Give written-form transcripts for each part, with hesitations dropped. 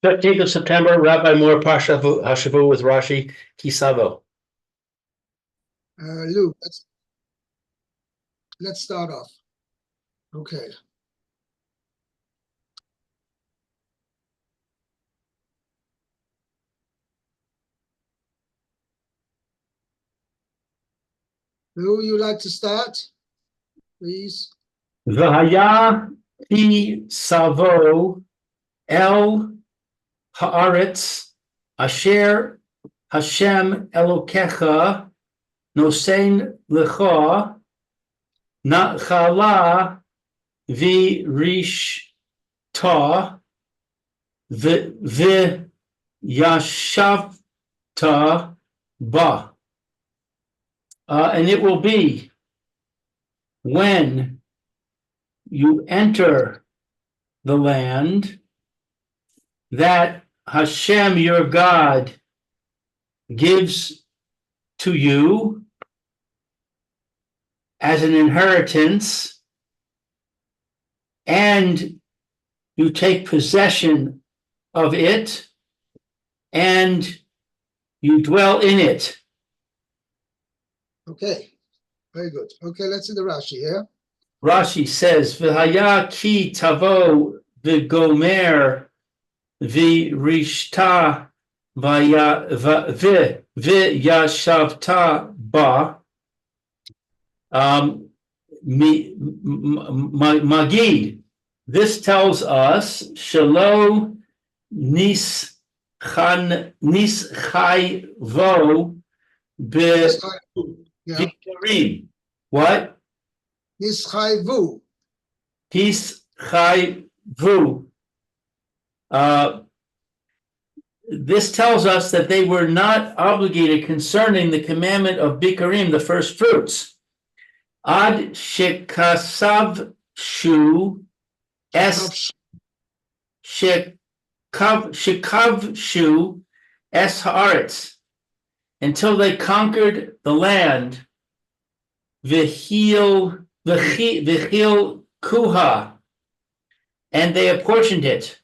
15th of September, Rabbi Moore, Parsha Hashavua with Rashi, Savo. Lou, let's start off. Okay. Lou, you like to start, please? V'haya ki Savo el haaretz asher Hashem Elokecha nosein lecha nachala v'rishta v'yashavta ba. And it will be when you enter the land that Hashem, your God, gives to you as an inheritance, and you take possession of it, and you dwell in it. Okay, very good. Okay, let's see the Rashi here. Rashi says, "V'haya ki tavo v'gomer v'rishta v'yashavta ba." Magid. This tells us Shelo nischayvo b'vikarim. What? Nischayvu. Nischayvu. This tells us that they were not obligated concerning the commandment of Bikarim, the first fruits. Ad shekasav shu es shekav shu es haaretz, until they conquered the land. V'hil kuha, and they apportioned it.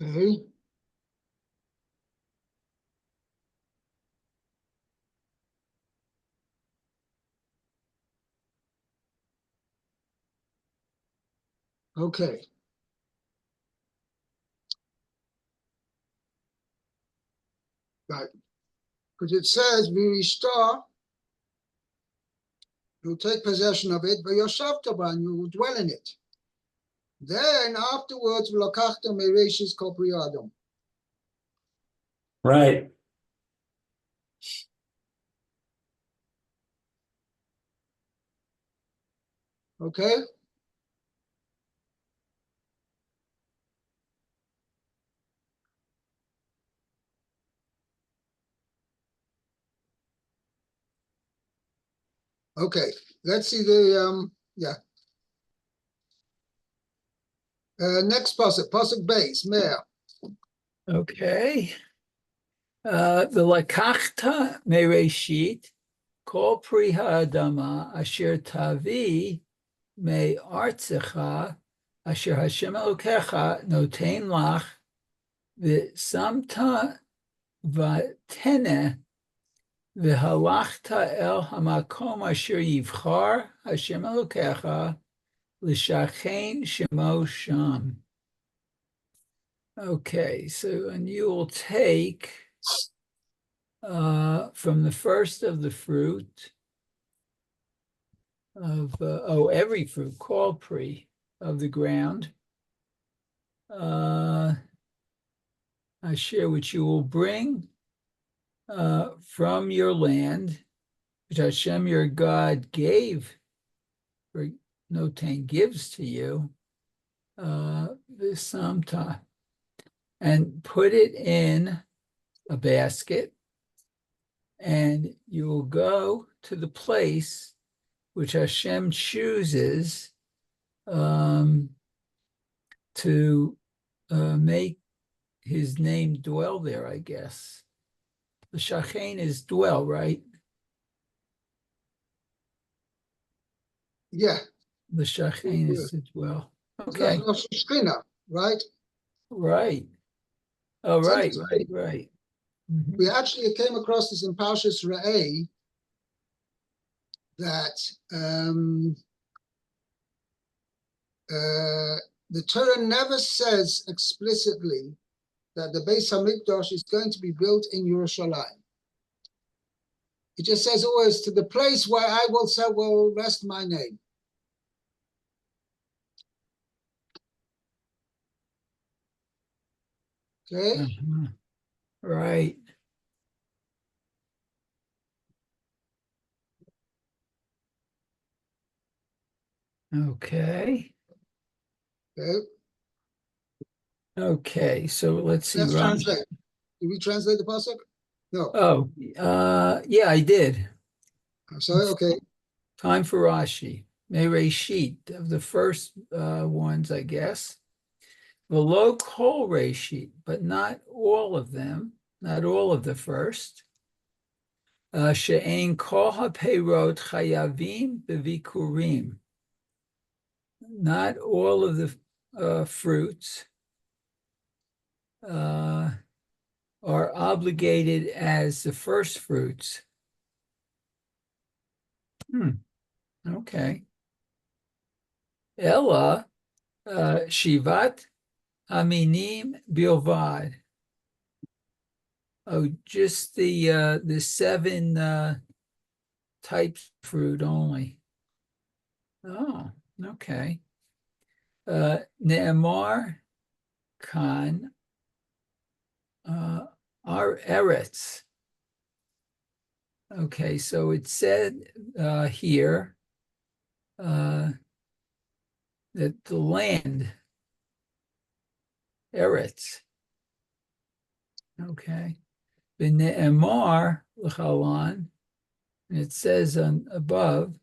Okay. Okay. Right. Because it says, we restore, you'll take possession of it, but and you will dwell in it. Then afterwards, v'lakachta mereishis kol pri adam. Right. Okay. Okay, let's see the next pasuk base, Meir. Okay. The lakachta mereshit kol pri ha'adama asher tavi me artzecha asher Hashem Elokecha noten lach v'samta v'tene v'halachta el hamakom asher yivchar Hashem Elokecha l'shachein shemo sham. Okay, so and you will take from the first of the fruit of every fruit, called pri, of the ground, I share which you will bring from your land, which Hashem your God gave, or notain gives to you, this sometime, and put it in a basket, and you will go to the place which Hashem chooses to make his name dwell there, I guess. The shachein is dwell, right? Yeah. The shachein is to dwell. Okay. right? Right. Oh, It's right, interesting. right. Mhm. We actually came across this in Parshas Re'eh, that the Torah never says explicitly that the Beis Hamikdash is going to be built in Yerushalayim. It just says always to the place where I will rest my name. Okay, Uh-huh. Right. Okay. okay. Okay. So let's see. Let's Rashi. translate. Did we translate the pasuk? No. Oh, yeah, I did. I'm sorry. Okay. Time for Rashi. Mereshit of the first ones, I guess. Below kol reshit, but not all of them, not all of the first. She'ein kol hapeirot chayavim bevikurim. Not all of the fruits are obligated as the first fruits. Okay. Ella shivat aminim bilvad. Oh, just the seven types of fruit only. Oh, okay. Ne'emar kan our eretz. Okay, so it said here that the land, eretz. Okay. V'ne'emar l'chalan, and it says on above,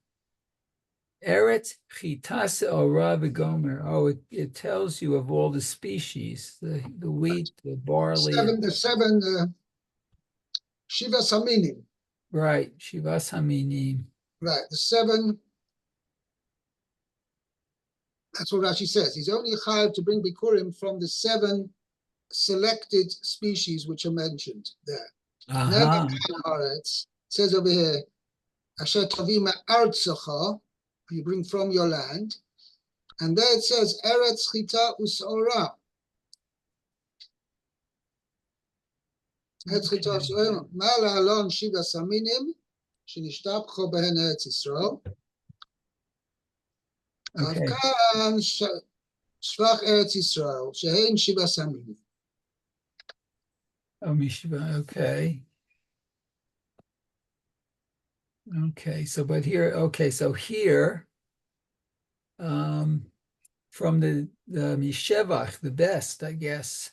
eretz chitas ora v'gomer. Oh, it tells you of all the species, the wheat, the barley. The seven Shiva Saminim. Right, Shivas Haminim. Right. The seven. That's what Rashi says. He's only chayav to bring bikurim from the seven selected species which are mentioned there. Never Aha. Haaretz. It says over here, Asher Tavima Artsacha, you bring from your land. And there it says, Eretz Chita Usora. Eretz Chita Usora. Mala Alon Shiva Saminim, Shinishtabcho Behen Eretz Yisrael. Okay. Avkan Shvach Eretz Yisrael, Shehein Shiva Saminim. Oh, Mishiva. Okay. Okay. So, but here, okay. So here, from the Mishevach, the best, I guess,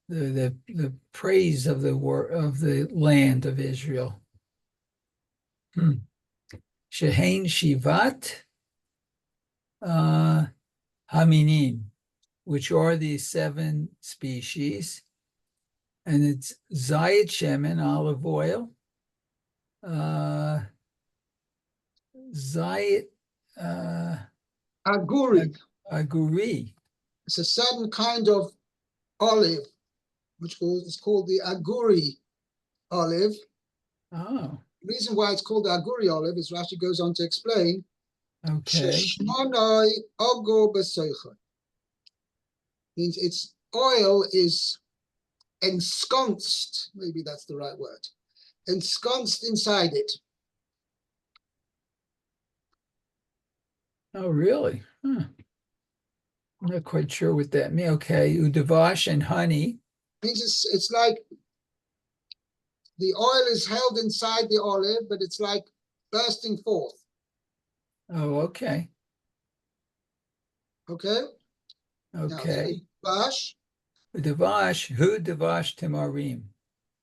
the praise of the land of Israel. Shehein Shivat Haminim, which are the seven species, and it's Zayit Shemen, olive oil, Zayit Aguri. Aguri. It's a certain kind of olive, which is called the Aguri olive. Oh, The reason why it's called the Aguri olive is Rashi goes on to explain. okay. Means its oil is ensconced, maybe that's the right word, ensconced inside it. Oh, really? Huh. I'm not quite sure what that means. Okay, udavash and honey. Means it's like the oil is held inside the olive, but it's like bursting forth. Oh, okay. Okay? Okay. Now, Udavash, hu davash tamarim.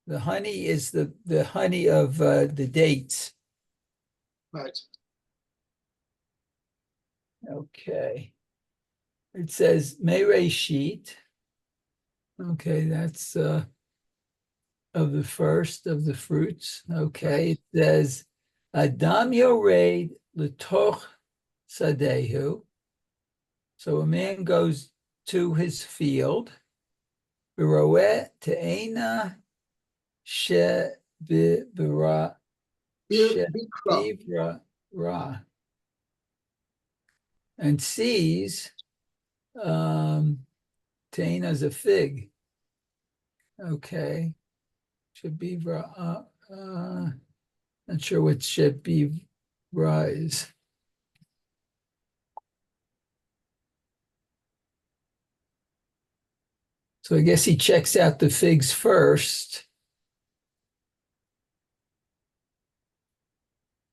The honey is the honey of the dates. right. Okay. It says Mereshit. Okay, that's of the first of the fruits. Okay, it says Adam Yored Letoch Sadehu. So a man goes to his field, V'roeh te'ena she'bivra Bikra. ra, and sees te'ena is a fig. Okay. Shebivra, not sure what Shebivra is. So I guess he checks out the figs first.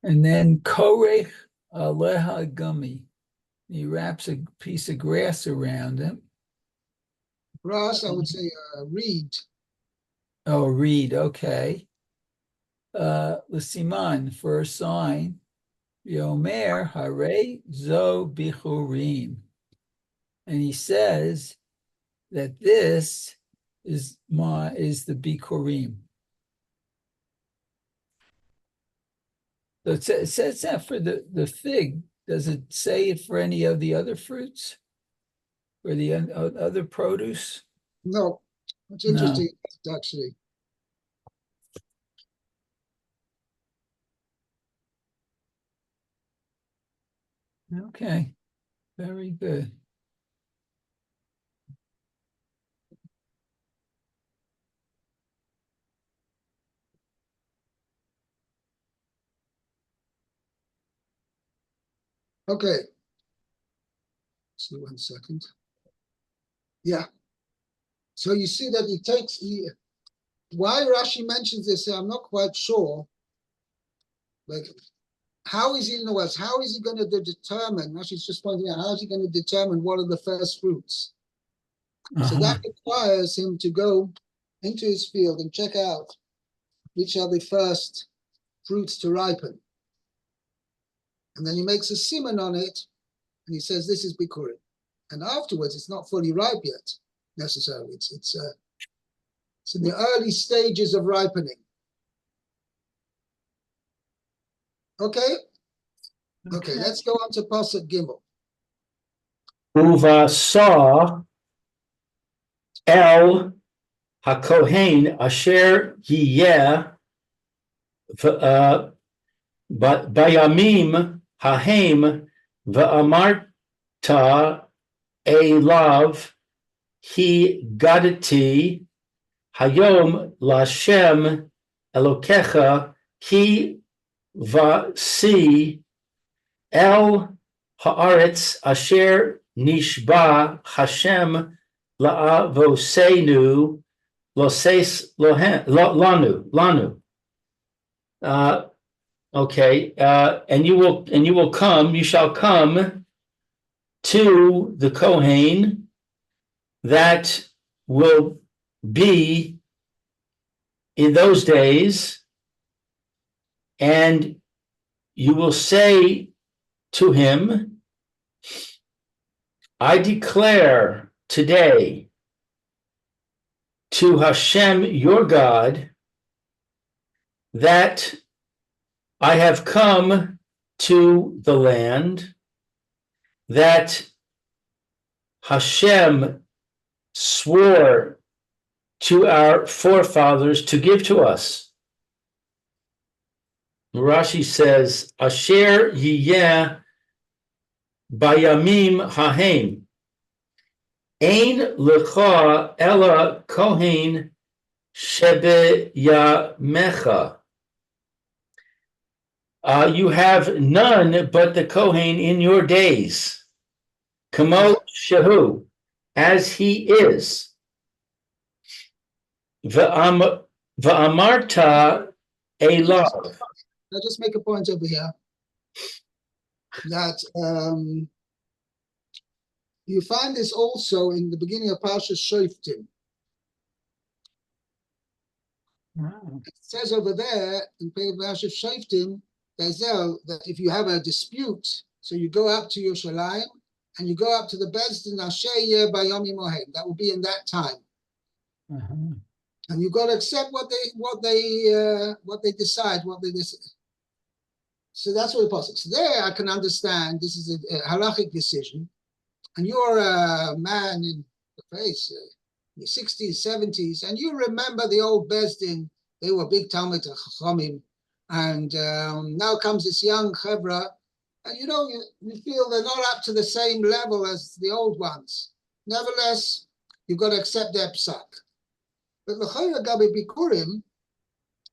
And then Korech Aleha Gummy. He wraps a piece of grass around him. Grass, I would say reed. Oh, reed, okay. L'siman, for a sign. Yomer Hare Zo Bichurim. And he says that this is the Bikurim. So it says that for the fig. Does it say it for any of the other fruits? Or the other produce? No, it's interesting, actually. Okay, very good. Okay. See 1 second. Yeah. So you see that why Rashi mentions this, I'm not quite sure. But how is he in the West? How is he going to determine? Rashi's just pointing out, how is he going to determine what are the first fruits? So that requires him to go into his field and check out which are the first fruits to ripen. And then he makes a siman on it, and he says, this is Bikurim. And afterwards, it's not fully ripe yet, necessarily. It's in the early stages of ripening. Okay? Okay, let's go on to Pasuk Gimel. Uva saw El HaKohen Asher Yiyeh Bayamim Hahem V'amarta Elav Hi Gadati Hayom Lashem Elokecha Ki Vasi El Haaretz Asher Nishba Hashem La'avosenu Lanu. Okay, and you shall come to the Kohen that will be in those days, and you will say to him, I declare today to Hashem your God that I have come to the land that Hashem swore to our forefathers to give to us. Rashi says, Asher yiyeh bayamim hahem. Ein lecha ela kohen shebeyamecha. You have none but the Kohen in your days. Kamo shehu, as he is. V'amarta elav. I'll just make a point over here that you find this also in the beginning of Parsha Shoftim. Wow. It says over there in Parsha Shoftim, that if you have a dispute, so you go up to Yerushalayim and you go up to the Bezdin Asher Yeh Bayomim Mohem. That will be in that time, and you got to accept what they decide. So that's what the pasuk. So there, I can understand this is a halachic decision, and you're a man in the face, your 60s, 70s, and you remember the old Bezdin, they were big Talmud Chachamim, and now comes this young Chevra, and you feel they're not up to the same level as the old ones. Nevertheless, you've got to accept their psak. But l'chayra gabi bikurim,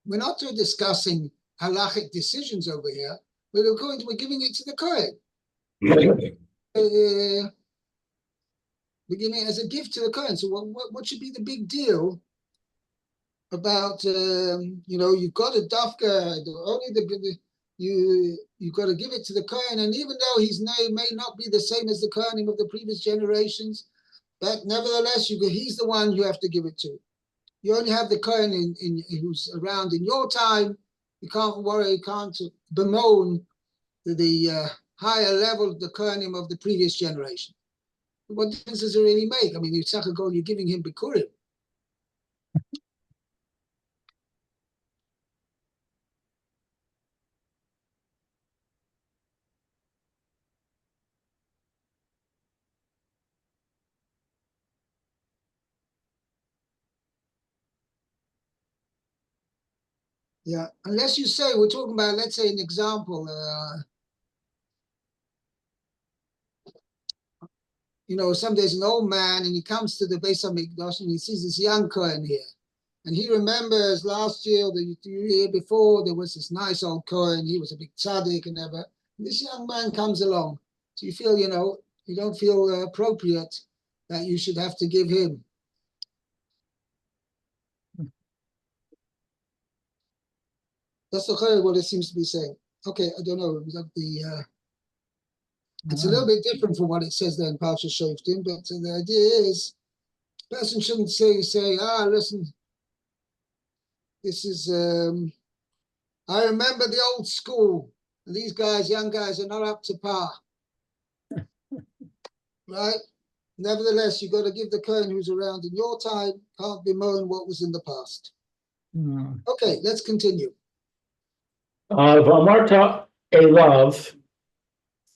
we're not discussing halachic decisions over here. We're giving it to the Kohen. We're giving it as a gift to the Kohen. So what should be the big deal about, you've got a dafka, you've got to give it to the Kohen, and even though his name may not be the same as the Kohanim of the previous generations, but nevertheless, he's the one you have to give it to. You only have the Kohen who's around in your time. You can't worry, you can't bemoan the higher level of the Kohanim of the previous generation. What difference does it really make? I mean, you're giving him Bikurim. Yeah, unless you say, we're talking about, let's say an example, some days an old man and he comes to the Beis HaMikdash and he sees this young Kohen here. And he remembers last year or the year before, there was this nice old Kohen, he was a big tzaddik and ever. And this young man comes along. So you feel, you don't feel appropriate that you should have to give him. That's what it seems to be saying. Okay, I don't know. It's a little bit different from what it says there in Parsha Shoftim, but the idea is, the person shouldn't say, listen, this is, I remember the old school, and these guys, young guys, are not up to par. Right? Nevertheless, you've got to give the Kohen who's around in your time, can't bemoan what was in the past. Okay, let's continue. V'amarta elav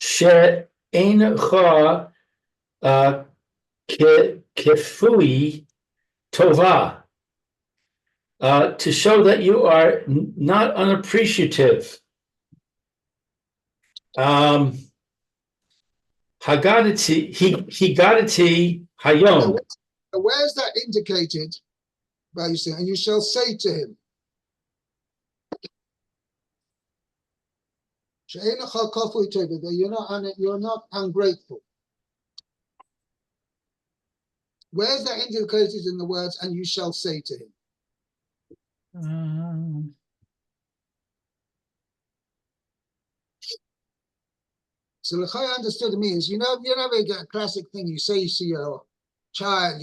she'eincha kefui tova, to show that you are not unappreciative. Higadati hayom. Where is that indicated? By you saying, and you shall say to him, that you're not ungrateful. Where is that indicated in the words, and you shall say to him? So L'chai understood it means, you know a classic thing, you see your child,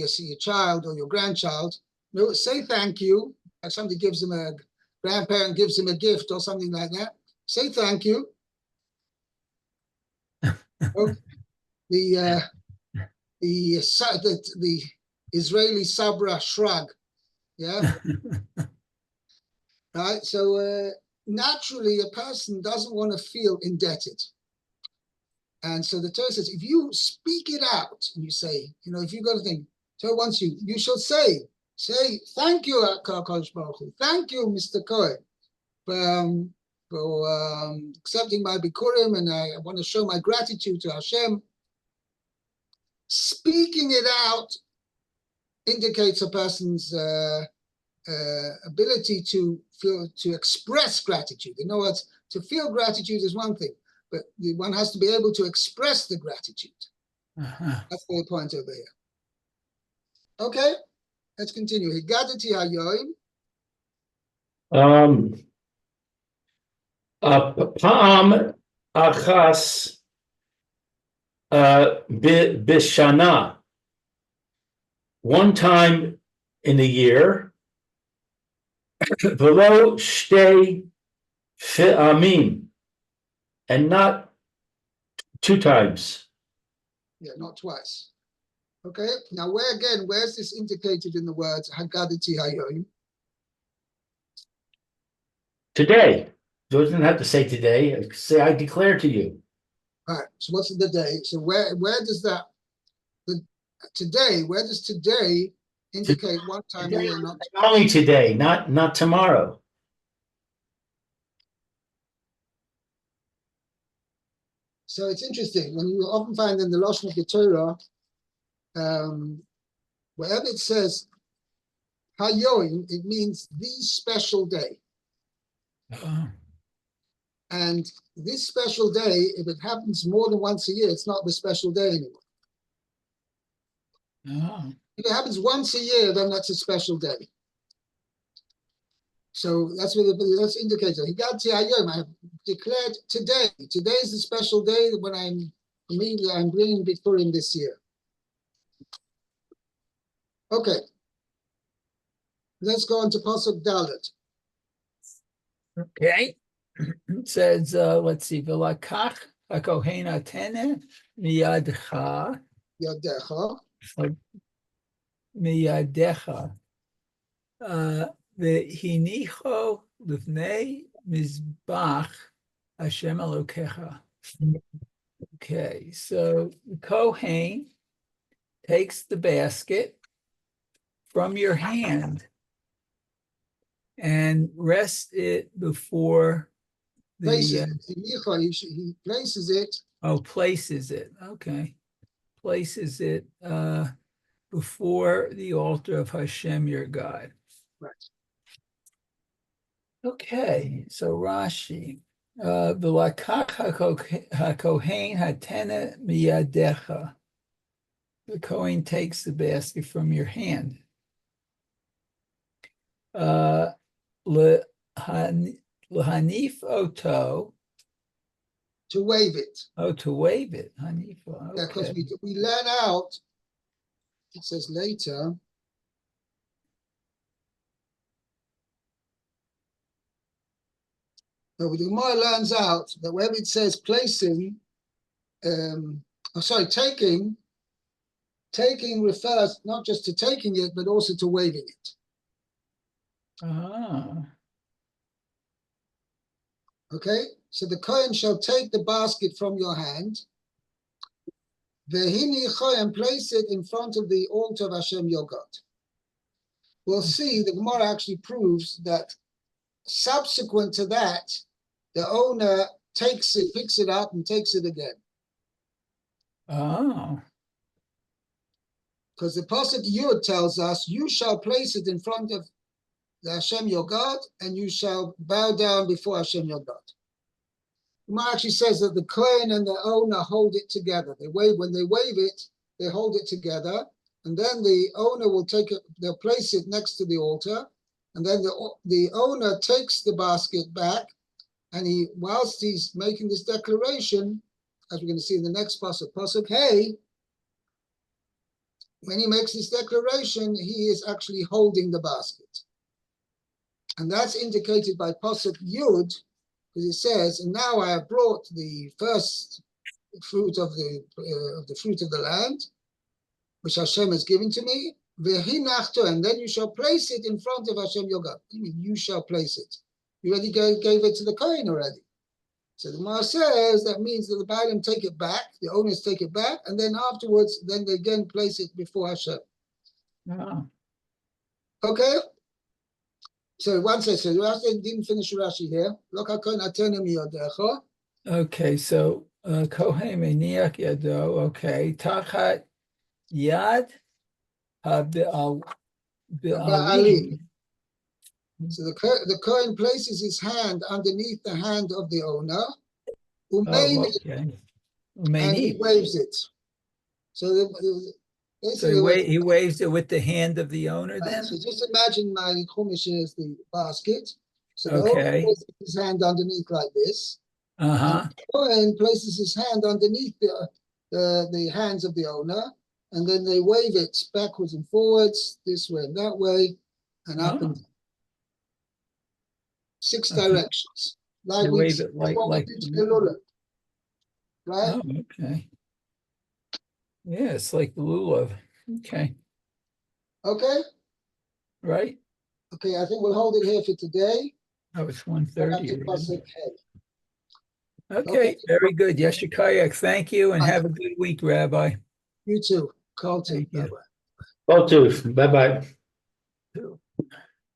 or your grandchild, say thank you, like somebody gives them a grandparent gives him a gift or something like that. Say thank you. The Israeli Sabra shrug, yeah. Right. So naturally, a person doesn't want to feel indebted, and so the Torah says, if you speak it out and you say, if you got to think, Torah wants you shall say thank you, HaKadosh Baruch Hu, thank you, Mr. Cohen, for accepting my bikurim, and I want to show my gratitude to Hashem. Speaking it out indicates a person's ability to express gratitude. In other words, to feel gratitude is one thing, but one has to be able to express the gratitude. That's the point over here. Okay, let's continue. Higadati hayoim. Pa'am achas bishana, one time in a year, velo shtei fe'amim, and not 2 times. Yeah, not twice. Okay, now where's this indicated in the words Hagadati hayoim? Today. Doesn't have to say today. Say I declare to you. All right. So what's the day? So where does that Today, where does today indicate one time a year, not Only today, not tomorrow. so it's interesting when you often find in the Lashon of the Torah, wherever it says Hayoim, it means the special day. Oh, And this special day, if it happens more than once a year, it's not the special day anymore. oh, If it happens once a year, then that's a special day. So that's what that's indicator. Higati Hayom, I have declared today. Today is the special day when I'm bringing Bikurim this year. Okay. Let's go on to Pasuk Dalet. okay. It says, let's see, V'lakach hakohen atene miyadcha miyadecha v'hinicho lifnei mizbach Hashem Elokecha. Okay, so the Kohen takes the basket from your hand and rests it before Places the it. He places it. places it. Okay. Places it before the altar of Hashem your God. Right. Okay, so Rashi. V'lakach hakohen hatena miyadecha. The Kohen takes the basket from your hand. Hanif oto. To wave it. Oh, to wave it. Hanif. Yeah, because Okay. we learn out, it says later. No, the Gemara learns out that wherever it says placing, taking refers not just to taking it, but also to waving it. Ah. Okay, so the Kohen shall take the basket from your hand, and place it in front of the altar of Hashem your God. We'll see the Gemara actually proves that subsequent to that, the owner takes it, picks it up, and takes it again. Oh. Because the Pasuk Yud tells us, you shall place it in front of the Hashem your God, and you shall bow down before Hashem your God. The Gemara actually says that the Kohen and the owner hold it together. When they wave it, they hold it together, and then the owner will take it, they'll place it next to the altar, and then the owner takes the basket back, and whilst he's making this declaration, as we're going to see in the next Pasuk Hey, when he makes this declaration, he is actually holding the basket. And that's indicated by Pasuk Yud, because it says, and now I have brought the first fruit of the fruit of the land, which Hashem has given to me, and then you shall place it in front of Hashem your God. I mean, you shall place it. You already gave it to the Kohen already. So the Gemara says that means that the Baalim take it back, the owners take it back, and then afterwards, then they again place it before Hashem. Oh. Okay? So once I said, Rashi didn't finish Rashi here. Okay, so Kohen meniach yado. Okay, tachat yad ha'be'alim. So the Kohen places his hand underneath the hand of the owner, Oh, okay. and he waves it. So basically, he waves it with the hand of the owner then? So just imagine my Chumash is the basket. So the Okay. owner places his hand underneath like this. Uh-huh. And the Kohen places his hand underneath the hands of the owner, and then they wave it backwards and forwards, this way and that way, and up and down. 6 directions. Like we wave it like did to the lulav, right? Oh, okay. Yeah, it's like the lulav. Okay. Okay. Right. Okay, I think we'll hold it here for today. Oh, it's 1:30. Okay, Okay, very good. Yeshikayak, thank you, and have a good week, Rabbi. you too. Kol tov. Thank you. Bye-bye. Both too. Bye-bye. Too.